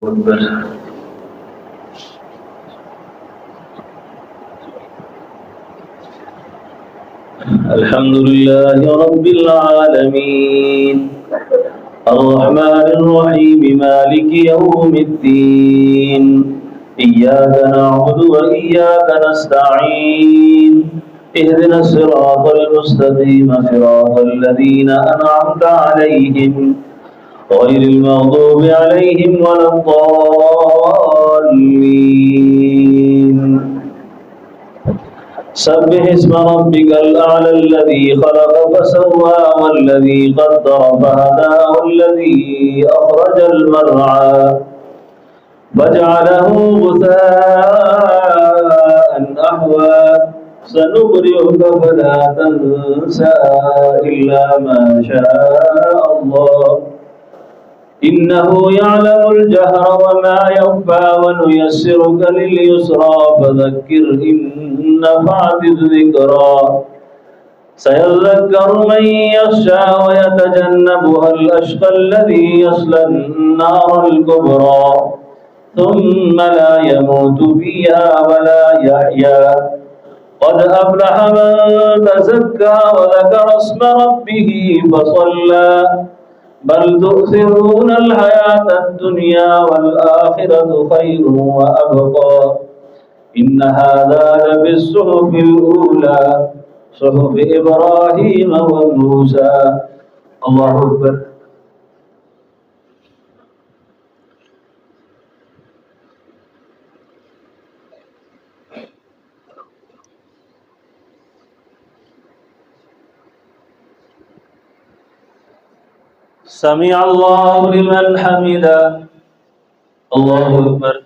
أكبر. الحمد لله رب العالمين الرحمن الرحيم مالك يوم الدين إياك نعبد وإياك نستعين اهدنا الصراط المستقيم صراط الذين أنعمت عليهم غير المغضوب عليهم ولا الضالين. سبح اسم ربك الأعلى الذي خلق فسوى والذي قدر فهدى والذي أخرج المرعى فجعله غثاء أحوى سنقرئك فلا تنسى إلا ما شاء الله إنه يعلم الجهر وما يخفى ونيسرك لليسرى فذكر إن نفعت الذكرى سيذكر من يخشى ويتجنبها الأشقى الذي يصلى النار الكبرى ثم لا يموت فيها ولا يحيا قد أفلح من تزكى وذكر اسم ربه فصلى بل تؤثرون الحياة الدنيا والآخرة خير وأبقى إن هذا لفي الصحف الأولى صحف إبراهيم وموسى. الله أكبر. سمع الله لمن حمده. الله أكبر.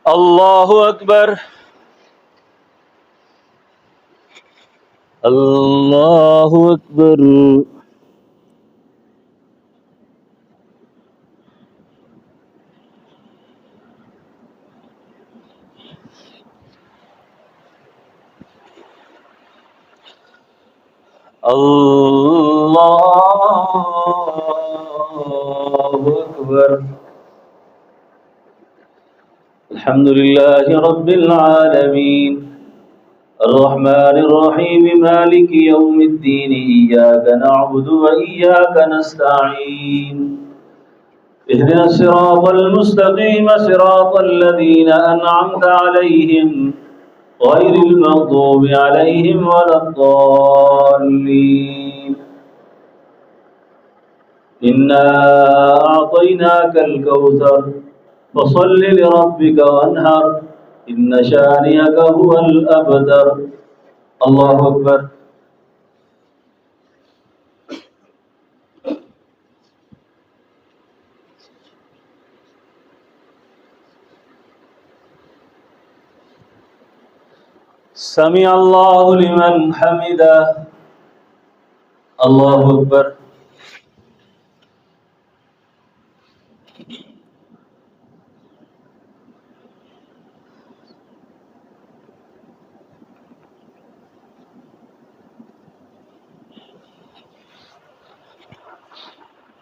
الله أكبر. الله أكبر. الله أكبر. الحمد لله رب العالمين الرحمن الرحيم مالك يوم الدين إياك نعبد وإياك نستعين اهدنا الصراط المستقيم صراط الذين أنعمت عليهم غير المغضوب عليهم ولا الضالين. إنا أعطيناك الكوثر فصل لربك وانهر إن شانئك هو الأبتر. الله أكبر. سمع الله لمن حمده. الله أكبر.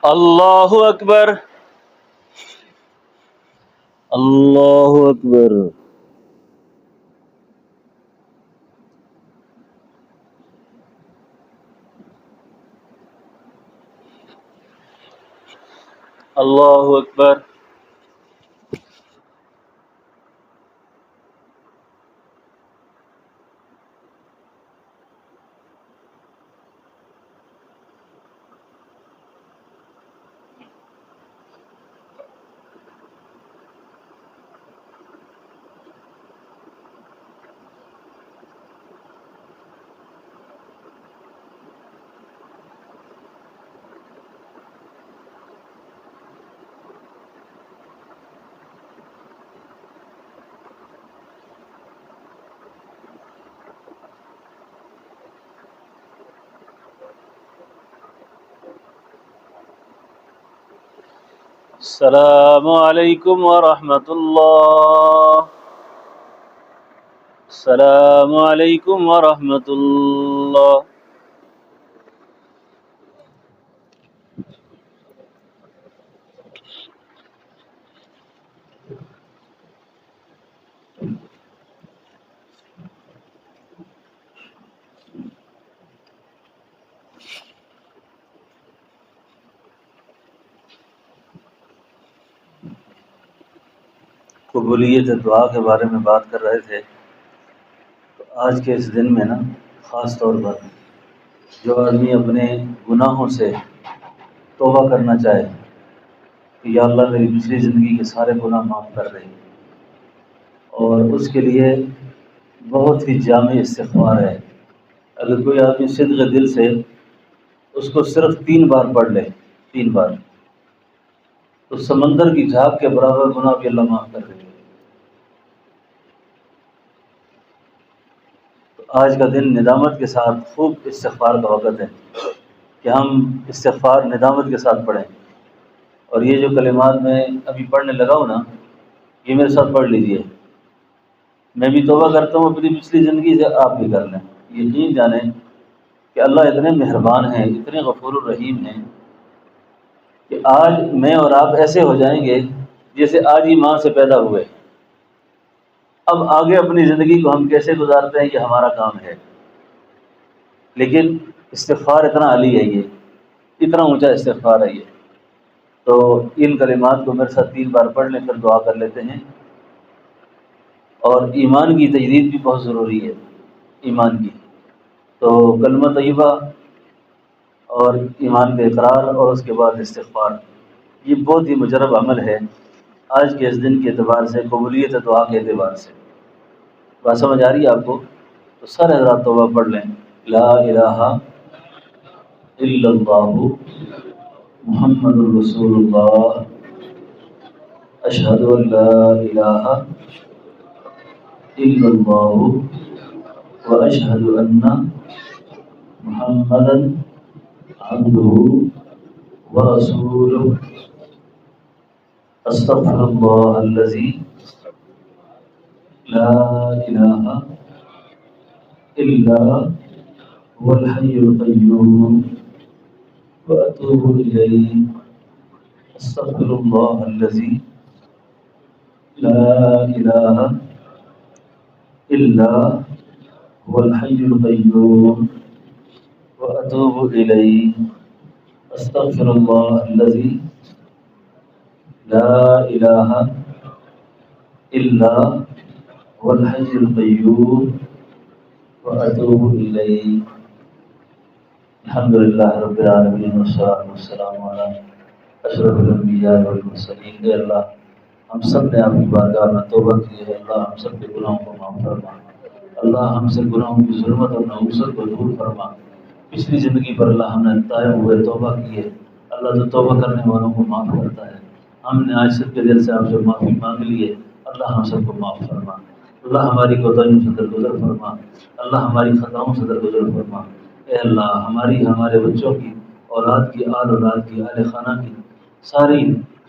الله أكبر. الله أكبر. الله أكبر. السلام عليكم ورحمة الله. السلام علیکم ورحمۃ اللہ۔ قبولیت دعا کے بارے میں بات کر رہے تھے۔ تو آج کے اس دن میں نا خاص طور پر جو آدمی اپنے گناہوں سے توبہ کرنا چاہے کہ یا اللہ میری پچھلی زندگی کے سارے گناہ معاف کر دے، اور اس کے لیے بہت ہی جامع استغفار ہے۔ اگر کوئی آدمی صدق دل سے اس کو صرف 3 بار پڑھ لے، 3 بار، تو سمندر کی جھاگ کے برابر گناہ بھی اللہ معاف کر دے گا۔ تو آج کا دن ندامت کے ساتھ خوب استغفار کا وقت ہے کہ ہم استغفار ندامت کے ساتھ پڑھیں، اور یہ جو کلمات میں ابھی پڑھنے لگا ہوں نا، یہ میرے ساتھ پڑھ لیجئے۔ میں بھی توبہ کرتا ہوں اپنی پچھلی زندگی سے، آپ بھی کر لیں۔ یقین جانیں کہ اللہ اتنے مہربان ہیں، اتنے غفور الرحیم ہیں کہ آج میں اور آپ ایسے ہو جائیں گے جیسے آج ہی ماں سے پیدا ہوئے۔ اب آگے اپنی زندگی کو ہم کیسے گزارتے ہیں یہ ہمارا کام ہے، لیکن استغفار اتنا عالی ہے، یہ اتنا اونچا استغفار ہے یہ۔ تو ان کلمات کو میرے ساتھ 3 بار پڑھ لیں، پھر دعا کر لیتے ہیں۔ اور ایمان کی تجدید بھی بہت ضروری ہے، ایمان کی۔ تو کلمہ طیبہ اور ایمان کا اقرار اور اس کے بعد استغفار، یہ بہت ہی مجرب عمل ہے آج کے اس دن کے اعتبار سے، قبولیت دعا کے اعتبار سے۔ بات سمجھ آ رہی ہے آپ کو؟ تو سارے حضرات توبہ پڑھ لیں۔ لا الہ الا اللہ محمد الرسول اللہ، اشہد ان لا الہ الا اللہ و اشہد ان محمدا عبدہ ورسولہ، استغفر اللہ الذی لا الہ الا هو الحی القیوم واتوب الیہ، استغفر اللہ الذی لا الہ الا هو الحی القیوم واتوب الیہ، استغفر اللہ الذی لا الہ الا هو الحی القیوم واتوب الیہ۔ الحمدللہ رب العالمین والصلاۃ والسلام علی اشرف الانبیاء والمرسلین۔ اے اللہ، ہم سب نے آپ کی بارگاہ میں توبہ کی ہے، اللہ ہم سب کے گناہوں کو معاف فرما، اللہ ہم سے گناہوں کی ظلمت اور نحوست کو دور فرما۔ پچھلی زندگی پر اللہ ہم نے تائب ہوئے توبہ کی ہے، اللہ تو توبہ کرنے والوں کو معاف کرتا ہے۔ ہم نے آج سب کے دل سے آپ سے معافی مانگ لی ہے، اللہ ہم سب کو معاف فرما، اللہ ہماری کوتاہیوں سے درگزر فرما، اللہ ہماری خطاؤں سے درگزر فرما۔ اے اللہ، ہمارے بچوں کی، اولاد کی، آل اولاد کی، اہل خانہ کی ساری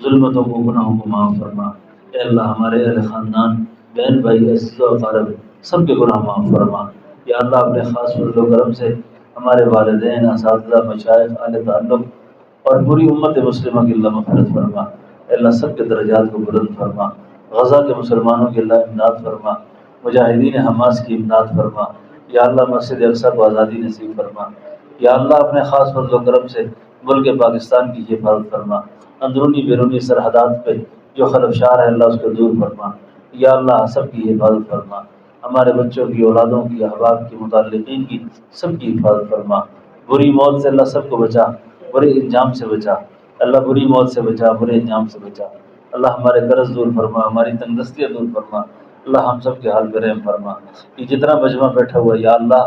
ظلمتوں کو، گناہوں کو معاف فرما۔ اے اللہ، ہمارے اہل خاندان، بہن بھائی، عزیز و اقارب سب کے گناہ معاف فرما۔ یا اللہ، اپنے خاص فضل و کرم سے ہمارے والدین، اساتذہ، مشائخ، اہل تعلق اور پوری امت مسلمہ کی اللہ مغفرت فرما۔ اے اللہ، سب کے درجات کو بلند فرما، غزہ کے مسلمانوں کی اللہ امداد فرما، مجاہدین حماس کی امداد فرما۔ یا اللہ، مسجد اقصیٰ کو آزادی نصیب فرما۔ یا اللہ، اپنے خاص فضل و کرم سے ملک پاکستان کی حفاظت فرما، اندرونی بیرونی سرحدات پہ جو خلفشار ہے اللہ اس کو دور فرما۔ یا اللہ، سب کی حفاظت فرما، ہمارے بچوں کی، اولادوں کی، احباب کی، متعلقین کی سب کی حفاظت فرما۔ بری موت سے اللہ سب کو بچا، برے انجام سے بچا، اللہ بری موت سے بچا، برے انجام سے بچا۔ اللہ ہمارے قرض دور فرما، ہماری تنگ دستیاں دور فرما، اللہ ہم سب کے حال پہ رحم فرما۔ یہ جتنا مجمع بیٹھا ہوا ہے یا اللہ،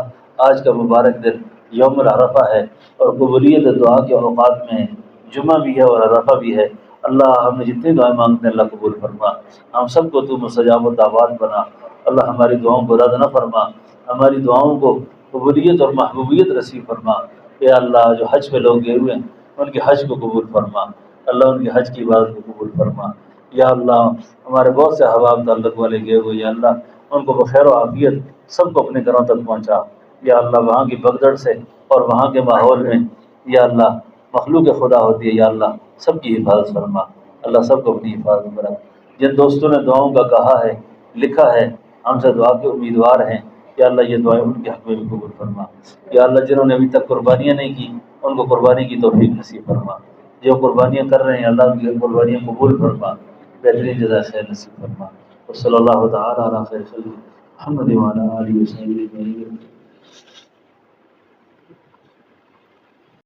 آج کا مبارک دن یوم العرفہ ہے اور قبولیت دعا کے اوقات میں جمعہ بھی ہے اور عرفہ بھی ہے۔ اللہ، ہم نے جتنی دعائیں مانگتے ہیں اللہ قبول فرما، ہم سب کو تو مستجاب الدعوات بنا۔ اللہ ہماری دعاؤں کو رد نہ فرما، ہماری دعاؤں کو قبولیت اور محبوبیت نصیب فرما۔ اے اللہ، جو حج پہ لوگ گئے ہوئے ہیں ان کے حج کو قبول فرما، اللہ ان کے حج کی عبادت کو قبول فرما۔ یا اللہ، ہمارے بہت سے احباب تعلق والے گئے ہوئے، یا اللہ ان کو بخیر و عافیت سب کو اپنے گھروں تک پہنچا یا اللہ۔ وہاں کی بگدڑ سے اور وہاں کے ماحول میں یا اللہ مخلوق خدا ہوتی ہے یا اللہ، سب کی حفاظت فرما اللہ، سب کو اپنی حفاظت میں رکھ۔ جن دوستوں نے دعاؤں کا کہا ہے، لکھا ہے، ہم سے دعا کے امیدوار ہیں یا اللہ، یہ دعائیں ان کے حق میں بھی قبول فرما یا اللہ۔ جنہوں نے ابھی تک قربانیاں نہیں کی ان کو قربانی کی توفیق نصیب فرما، جو قربانیاں کر رہے ہیں اللہ ان کی قربانیاں قبول فرما، بہترین جزا خیر نصیب فرما۔ صلی اللہ تعالیٰ علی خیر خلق محمد وعلی آلہ وصحبہ اجمعین۔